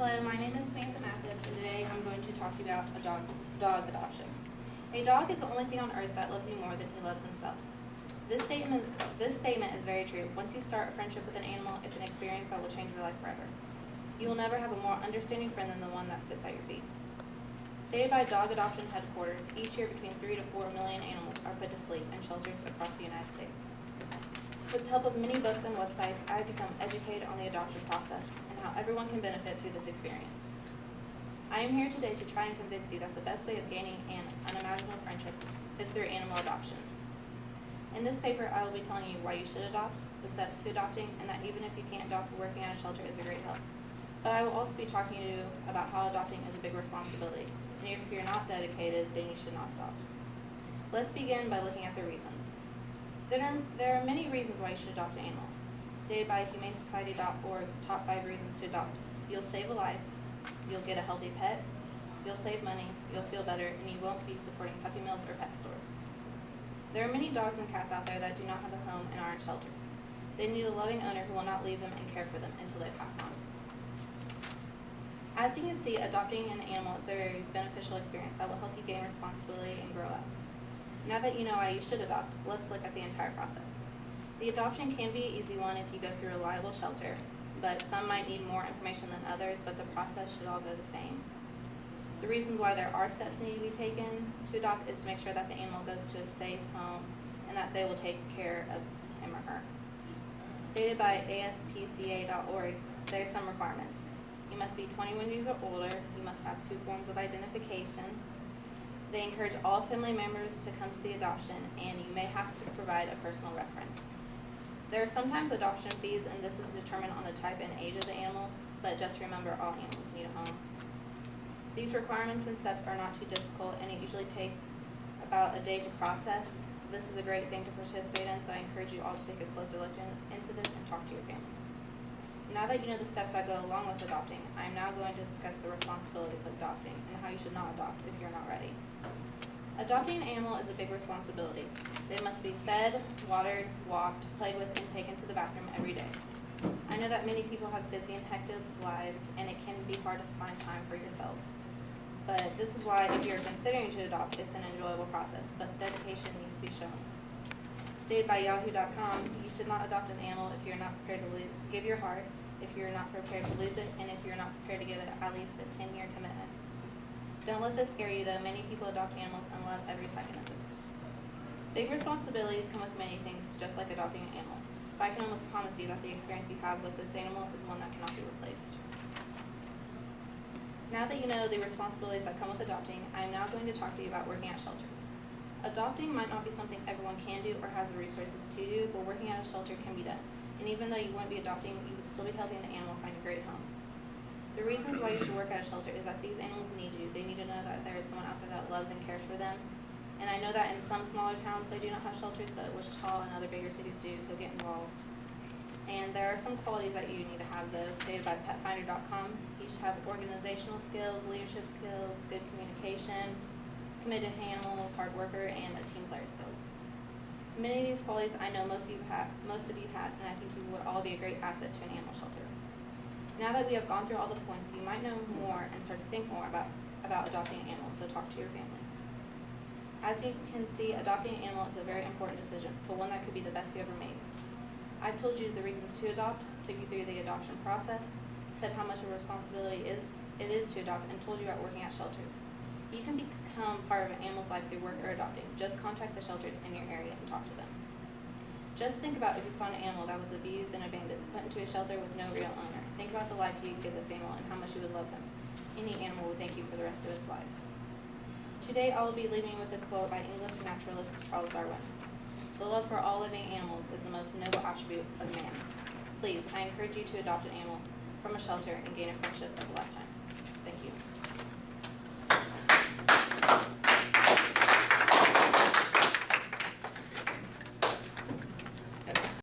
Hello, my name is Samantha and today I'm going to talk to you about dog adoption. A dog is the only thing on earth that loves you more than he loves himself. This statement is very true. Once you start a friendship with an animal, it's an experience that will change your life forever. You will never have a more understanding friend than the one that sits at your feet. Stated by Dog Adoption Headquarters, each year between 3 to 4 million animals are put to sleep in shelters across the United States. With the help of many books and websites, I have become educated on the adoption process and how everyone can benefit through this experience. I am here today to try and convince you that the best way of gaining an unimaginable friendship is through animal adoption. In this paper, I will be telling you why you should adopt, the steps to adopting, and that even if you can't adopt, working at a shelter is a great help. But I will also be talking to you about how adopting is a big responsibility, and if you're not dedicated, then you should not adopt. Let's begin by looking at the reasons. There are many reasons why you should adopt an animal. Stated by HumaneSociety.org, top 5 reasons to adopt. You'll save a life, you'll get a healthy pet, you'll save money, you'll feel better, and you won't be supporting puppy mills or pet stores. There are many dogs and cats out there that do not have a home and are in shelters. They need a loving owner who will not leave them and care for them until they pass on. As you can see, adopting an animal is a very beneficial experience that will help you gain responsibility and grow up. Now that you know why you should adopt, let's look at the entire process. The adoption can be an easy one if you go through a reliable shelter, but some might need more information than others, but the process should all go the same. The reasons why there are steps need to be taken to adopt is to make sure that the animal goes to a safe home and that they will take care of him or her. Stated by ASPCA.org, there are some requirements. You must be 21 years or older, you must have 2 forms of identification. They encourage all family members to come to the adoption, and you may have to provide a personal reference. There are sometimes adoption fees, and this is determined on the type and age of the animal, but just remember all animals need a home. These requirements and steps are not too difficult, and it usually takes about a day to process. This is a great thing to participate in, so I encourage you all to take a closer look into this and talk to your families. Now that you know the steps that go along with adopting, I am now going to discuss the responsibilities of adopting and how you should not adopt if you're not ready. Adopting an animal is a big responsibility. They must be fed, watered, walked, played with, and taken to the bathroom every day. I know that many people have busy and hectic lives, and it can be hard to find time for yourself. But this is why if you're considering to adopt, it's an enjoyable process, but dedication needs to be shown. Stated by Yahoo.com, you should not adopt an animal if you're not prepared to give your heart, if you're not prepared to lose it, and if you're not prepared to give it at least a 10-year commitment. Don't let this scare you, though. Many people adopt animals and love every second of it. Big responsibilities come with many things, just like adopting an animal. But I can almost promise you that the experience you have with this animal is one that cannot be replaced. Now that you know the responsibilities that come with adopting, I am now going to talk to you about working at shelters. Adopting might not be something everyone can do or has the resources to do, but working at a shelter can be done. And even though you wouldn't be adopting, you would still be helping the animal find a great home. The reasons why you should work at a shelter is that these animals need you. They need to know that there is someone out there that loves and cares for them. And I know that in some smaller towns they do not have shelters, but Wichita and other bigger cities do, so get involved. And there are some qualities that you need to have, though, stated by PetFinder.com. You should have organizational skills, leadership skills, good communication, committed to animals, hard worker, and a team player skills. Many of these qualities I know most of you have, and I think you would all be a great asset to an animal shelter. Now that we have gone through all the points, you might know more and start to think more about adopting an animal, so talk to your families. As you can see, adopting an animal is a very important decision, but one that could be the best you ever made. I've told you the reasons to adopt, took you through the adoption process, said how much of a responsibility it is to adopt, and told you about working at shelters. You can become part of an animal's life through work or adopting. Just contact the shelters in your area and talk to them. Just think about if you saw an animal that was abused and abandoned, put into a shelter with no real owner. Think about the life you'd give this animal and how much you would love them. Any animal will thank you for the rest of its life. Today I will be leaving you with a quote by English naturalist Charles Darwin. The love for all living animals is the most noble attribute of man. Please, I encourage you to adopt an animal from a shelter and gain a friendship of a lifetime. Thank you.